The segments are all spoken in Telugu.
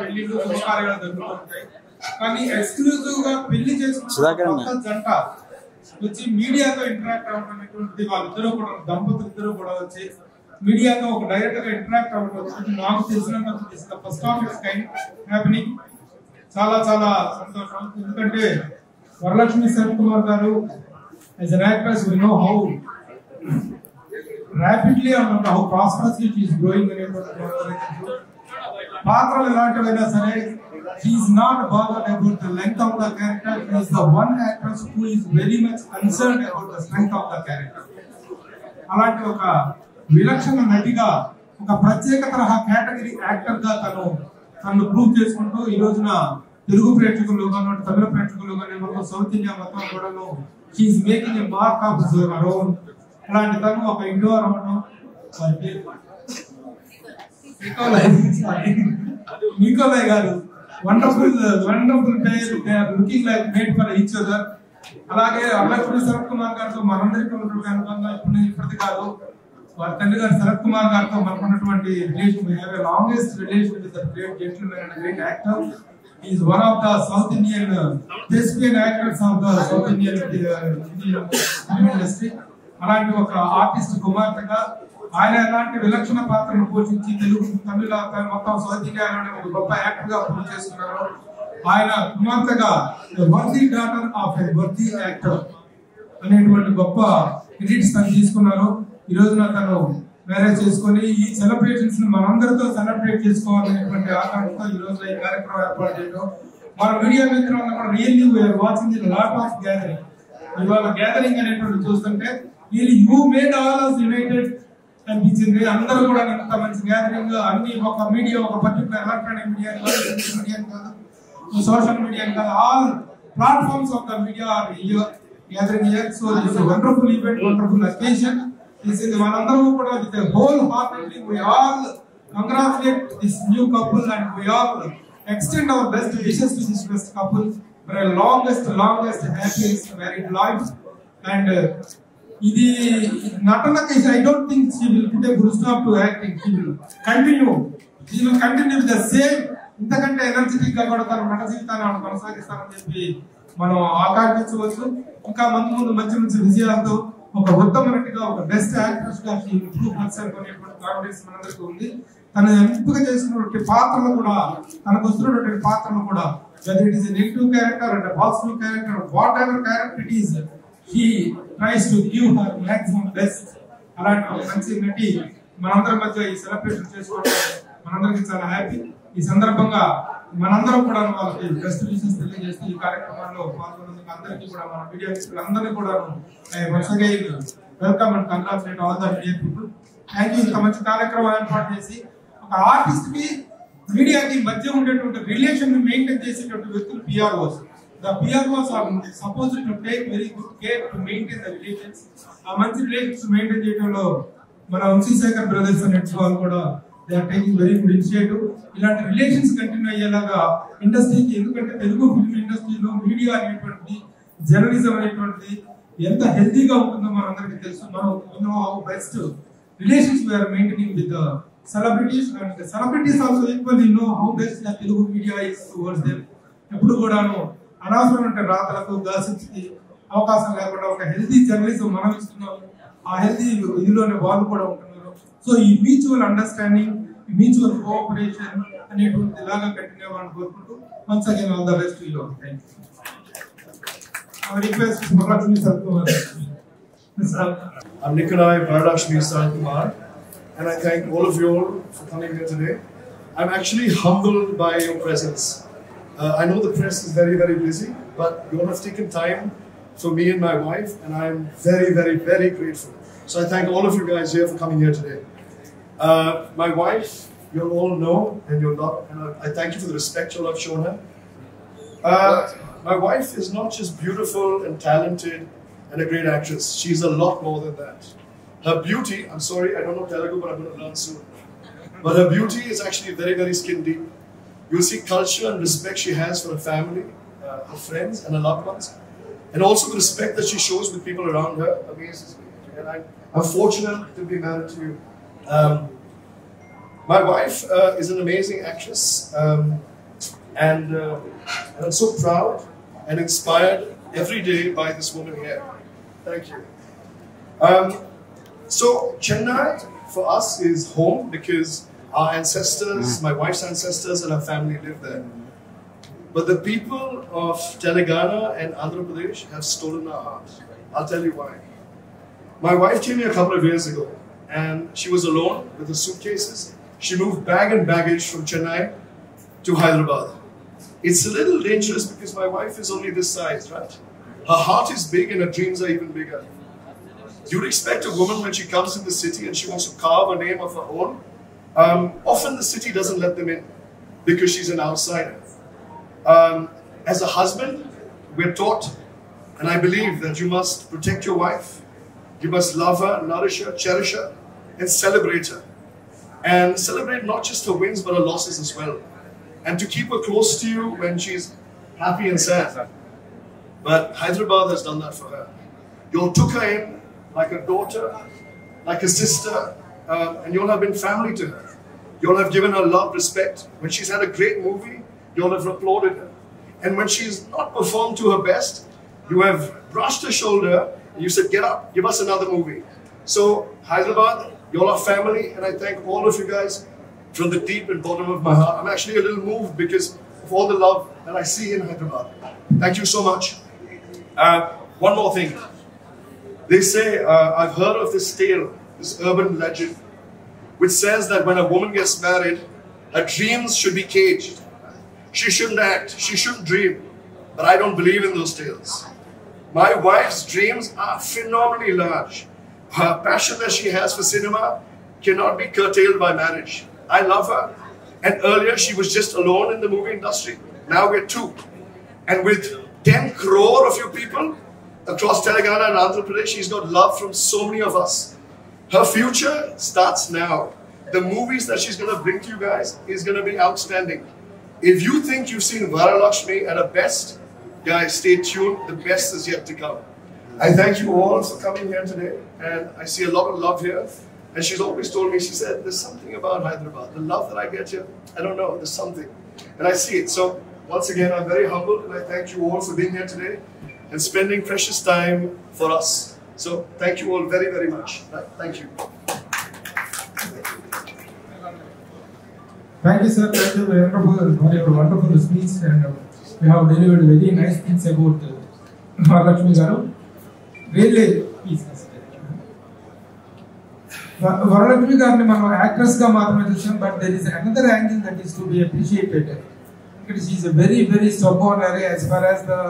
పెళ్లిళ్ళు శుభకార్యాలు జరుగుతుంటాయి. కానీ ఎక్స్క్లూజివ్ గా పెళ్లి చేసుకున్న జంట వచ్చి మీడియాతో ఇంటరాక్ట్ అవ్వడం అనేటువంటిది వాళ్ళిద్దరూ కూడా దంపతులు ఇద్దరు కూడా వచ్చి మీడియాతో ఒక డైరెక్ట్ గా ఇంటరాక్ట్ అవ్వడం నాకు తెలిసినంత first of it's kind happening. చాలా చాలా సంతోషం. ఎందుకంటే వరలక్ష్మి శరత్ కుమార్ గారు as an actress we know how rapidly and how prosperously she is growing అనేటువంటి పాత్రలు ఎలాంటివైనా సరే she is not bothered about the length of the character. She is the one actress who is very much concerned about the strength of the character. అలాంటి ఒక విలక్షణ నటిగా ఒక ప్రత్యేక తరహా కేటగిరీ యాక్టర్ గా తను ప్రూవ్ చేసుకుంటూ ఈ రోజున తెలుగు ప్రేక్షకులు కానీ తమిళ ప్రేక్షకులు కానీ మొత్తం సౌత్ ఇండియా మొత్తం కూడా she's making a mark of her own. అలాంటి తను ఒక ఇండోర్ అవ్వడం నికోలయ్ గారు వండర్ఫుల్ పేరు, they are looking like made for each other. అలాగే వరలక్ష్మి శరత్ కుమార్ గారితో మనందరికీ ఉన్నటువంటి అనుబంధం ఇప్పటిది కాదు, వారి తండ్రి గారు శరత్ కుమార్ గారితో మనకున్నటువంటి relation, we have a longest relation with the great gentleman and a great actor. He is one of the South Indian thespian actors of the South Indian film industry. అలాంటి ఒక ఆర్టిస్ట్ కుమార్తెగా ఆయన ఎలాంటి విలక్షణ పాత్రను పోషించి తెలుగు తమిళ మొత్తం సౌత్ ఇండియాలోనే ఒక గొప్ప యాక్టర్ గా ప్రూవ్ చేస్తున్నారు. ఆయన కుమార్తెగా worthy daughter of a worthy actor అనేటువంటి గొప్ప క్రెడిట్స్ తను తీసుకున్నారు. ఈ రోజున తను మ్యారేజ్ చేసుకుని ఈ సెలబ్రేషన్స్ ని మనందరితో సెలబ్రేట్ చేసుకోవాలనేటువంటి ఆకాంక్షతో ఈ రోజు ఈ కార్యక్రమం ఏర్పాటు చేయడం. మన మీడియా మిత్రులందరూ కూడా really we are watching the lot of gathering. ఇవాళ గ్యాదరింగ్ అనేటువంటి చూస్తుంటే you made all us united అనిపించింది. అందరూ కూడా ఇంత మంచి గ్యాదరింగ్, అన్ని ఒక మీడియా, ఒక పర్టికులర్ ఎలక్ట్రానిక్ మీడియా కాదు, సోషల్ మీడియా కాదు, all platforms of the media are gathering here. So this is wonderful event, wonderful occasion. మనందరూ కూడా with a wholeheartedly we all congratulate this new couple and we all extend our best wishes to this best couple for a longest happiest married life. And ఇది నటనకి I don't think she will put a full stop to acting. She will continue with the same, ఇంతకంటే ఎనర్జెటిక్ గా కూడా తన నట జీవితాన్ని కొనసాగిస్తానని చెప్పి మనం ఆకాంక్షించవచ్చు. ఇంకా ముందు మంచి మంచి విజయాలతో ఒక ఉత్తమ నటిగా, ఒక బెస్ట్ యాక్ట్రెస్ గా అనేటువంటి కాన్ఫిడెన్స్ మనందరికీ ఉంది. తను ఎంపిక చేసినటువంటి పాత్రలు కూడా, తనకు వస్తున్నటువంటి పాత్రలు కూడా, whether it is a negative character and a positive character, whatever character it is, she tries to give her maximum best. అలాంటి ఒక మంచి నటి మనందరి మధ్య ఈ సెలబ్రేషన్ చేసుకోవడం మనందరికీ చాలా హ్యాపీ. ఈ సందర్భంగా మనందరం కూడా వాళ్ళకి బెస్ట్ విషెస్ తెలియజేస్తూ ఈ కార్యక్రమంలో పాల్గొన్నందుకు అందరికీ కూడా మన మీడియా మిత్రులందరినీ కూడా వరుసగా welcome and congratulate all the media people. Thank you. ఇంత మంచి కార్యక్రమం ఏర్పాటు చేసి ఒక ఆర్టిస్ట్ కి మీడియాకి మధ్య ఉండేటువంటి రిలేషన్ ని మెయింటైన్ చేసేటువంటి వ్యక్తులు PROs. The PROs are supposed to take very good care to maintain the relations. ఆ మంచి రిలేషన్స్ మెయింటైన్ చేయడంలో మన వంశీశేఖర్ బ్రదర్స్ అనే వాళ్ళు కూడా they are taking very good initiative. ఇలాంటి రిలేషన్స్ కంటిన్యూ అయ్యేలాగా ఇండస్ట్రీకి, ఎందుకంటే తెలుగు ఫిల్మ్ ఇండస్ట్రీలో మీడియా అనేటువంటిది, జర్నలిజం అనేటువంటిది ఎంత హెల్తీగా ఉంటుందో మనందరికీ తెలుసు. మనం best relations we are maintaining with celebrities and celebrities also equally know how best the Telugu media is towards them. ఎప్పుడు కూడాను అనవసరమైన రాతలకు, గాసిప్స్ కి అవకాశం లేకుండా ఒక హెల్తీ జర్నలిజం మనం ఇస్తున్నాము. ఆ హెల్తీ ఇదిలోనే వాళ్ళు కూడా ఉంటున్నారు. సో ఈ మ్యూచువల్ అండర్స్టాండింగ్, మ్యూచువల్ కోఆపరేషన్ అనేటువంటి ఇలాగా కంటిన్యూ అవ్వాలని కోరుకుంటూ once again all the best to you. Thank you. Request Varalakshmi Sarath Kumar. I'm Nikolai Varalakshmi Sharath Kumar, and I thank all of you all for coming here today. I'm actually humbled by your presence. I know the press is very, very busy, but you all have taken time for me and my wife, and I'm very, very, very grateful. So I thank all of you guys here for coming here today. My wife, you all know, and you're not, and I thank you for the respect you all have shown her. My wife is not just beautiful and talented and a great actress. She's a lot more than that. Her beauty, I'm sorry, I don't know Telugu, but I'm going to learn soon. But her beauty is actually very, very skin deep. You'll see culture and respect she has for her family, her friends, and her loved ones. And also the respect that she shows with people around her amazes me. And I'm fortunate to be married to you. My wife is an amazing actress, and I'm so proud and inspired every day by this woman here. Thank you. So Chennai for us is home because our ancestors, my wife's ancestors and her family live there. But the people of Telangana and Andhra Pradesh have stolen our hearts. I'll tell you why. My wife came here a couple of years ago and she was alone with the suitcases. She moved bag and baggage from Chennai to Hyderabad. It's a little dangerous because my wife is only this size, right? Her heart is big and her dreams are even bigger. You'd expect a woman when she comes in the city and she wants to carve a name of her own. Often the city doesn't let them in because she's an outsider. As a husband, we're taught, and I believe that you must protect your wife. You must love her, nourish her, cherish her, and celebrate her. And celebrate not just her wins, but her losses as well. And to keep her close to you when she's happy and sad. But Hyderabad has done that for her. You all took her in like a daughter, like a sister, and you all have been family to her. You all have given her love, respect. When she's had a great movie, you all have applauded her. And when she's not performed to her best, you have brushed her shoulder and you said, get up, give us another movie. So Hyderabad, you all are family, and I thank all of you guys from the deep and bottom of my heart. I'm actually a little moved because of all the love that I see in Hyderabad. Thank you so much. One more thing. They say, I've heard of this tale, this urban legend, which says that when a woman gets married, her dreams should be caged. She shouldn't act, she shouldn't dream. But I don't believe in those tales. My wife's dreams are phenomenally large. Her passion that she has for cinema cannot be curtailed by marriage. I love her. And earlier she was just alone in the movie industry. Now we're two. And with 10 crore of you people across Telangana and Andhra Pradesh, she's got love from so many of us. Her future starts now. The movies that she's going to bring to you guys is going to be outstanding. If you think you've seen Varalakshmi at her best, guys, stay tuned. The best is yet to come. I thank you all for coming here today, and I see a lot of love here. And she's always told me, she said, there's something about Hyderabad. The love that I get here, I don't know, there's something. And I see it. So once again, I'm very humbled, and I thank you all for being here today and spending precious time for us. So thank you all very, very much. Thank you. Thank you, sir. Thank you for your wonderful speech, and you have delivered very nice things about Varalakshmi garu. Really, please. Varalakshmi garu మనం actress గా మాత్రమే చూసాం, but there is another angle that is to be appreciated. Because she is a very, very stubborn area as far as the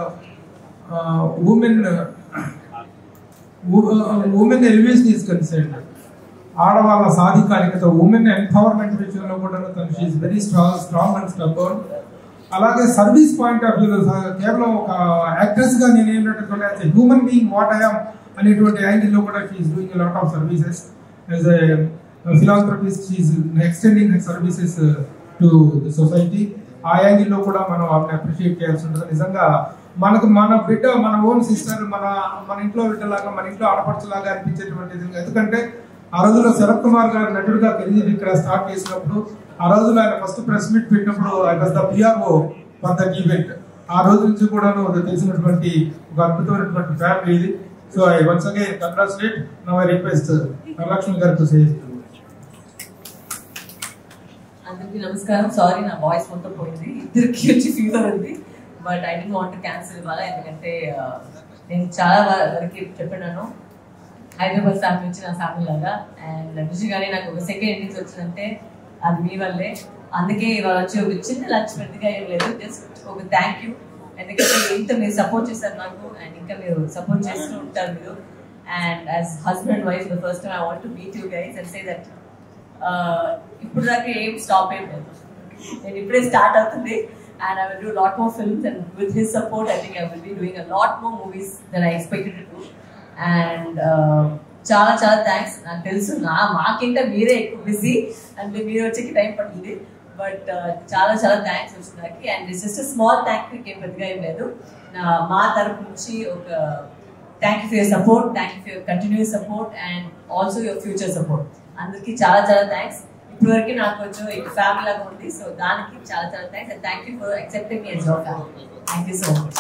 women elevation is concerned. ఆడవాళ్ళ సాధికారికత, ఉమెన్ ఎంపవర్మెంట్ విషయంలో కూడా she is very strong and stubborn. అలాగే సర్వీస్ పాయింట్ ఆఫ్ వ్యూ కేవలం ఒక యాక్ట్రెస్ గా నేను ఏంటంటే as a human being what I am అనేటువంటి యాంగిల్లో కూడా she is doing lot of services. As a philanthropist she is extending her services to the society. ఆ యాంగిల్లో కూడా మనం ఆమెను అప్రిషియేట్ చేయాల్సి ఉంటుంది. నిజంగా మనకు మన బిడ్డ, మన ఓన్ సిస్టర్, మన ఇంట్లో బిడ్డలాగా, మన ఇంట్లో ఆడపడుచులాగా అనిపించేటువంటిది. ఎందుకంటే ఆ రోజుల్లో శరత్ కుమార్ గారు నటుడుగా కెరీర్ ఇక్కడ స్టార్ట్ చేసినప్పుడు, ఆ రోజుల్లో ఆయన ఫస్ట్ ప్రెస్ మీట్ పెట్టినప్పుడు I was the PRO for that event. ఆ రోజు నుంచి కూడా తెలిసినటువంటి ఒక అద్భుతమైనటువంటి ఫ్యామిలీ ఇది. So I once again congratulate. Now I request Varalakshmi గారు టు సే. అందరికీ నమస్కారం. సారీ, నా వాయిస్ మొత్తం పోయింది, ఇద్దరికి వచ్చి ఫీవర్ ఉంది. But I don't want to cancel ఇవాళ, ఎందుకంటే నేను చాలా వరకు చెప్పాను. హైదరాబాద్ ఫ్యామిలీ నుంచి నా ఫ్యామిలీ లాగా. అండ్ నిజంగానే నాకు ఒక సెకండ్ ఇన్నింగ్స్ వచ్చిందంటే అది మీ వల్లే. అందుకే ఇవాళ వచ్చి ఒక చిన్న లంచ్ పెద్దగా ఏం లేదు, జస్ట్ ఒక థ్యాంక్ యూ. ఎందుకంటే ఇంత మీరు సపోర్ట్ చేశారు నాకు, అండ్ ఇంకా మీరు సపోర్ట్ చేస్తూ ఉంటారు మీరు. And as husband wife the first time I want to meet you guys and say that ఇప్పుడు దాకా ఏం స్టాప్ ఏం లేదు, నేను ఇప్పుడే స్టార్ట్ అవుతుంది. And I will do a lot more films, and with his support I think I will be doing a lot more movies than I expected to do. And చాలా చాలా థ్యాంక్స్. నాకు తెలుసు మాకింటే మీరే ఎక్కువ బిజీ అంటే మీరు వచ్చేకి టైం పడుతుంది, బట్ చాలా చాలా థ్యాంక్స్ వచ్చిందానికి. And it's just small thank you, ఏం పెద్దగా ఏం లేదు. మా తరపు నుంచి ఒక thank you for your support, thank you for your continuous support and also your future support. అందరికీ చాలా చాలా థ్యాంక్స్. ఇప్పటివరకు నాకు కొంచెం ఫ్యామిలీ లాగా ఉంది. సో దానికి చాలా చాలా thanks. And thank you for accepting me as your family. Thank you so much.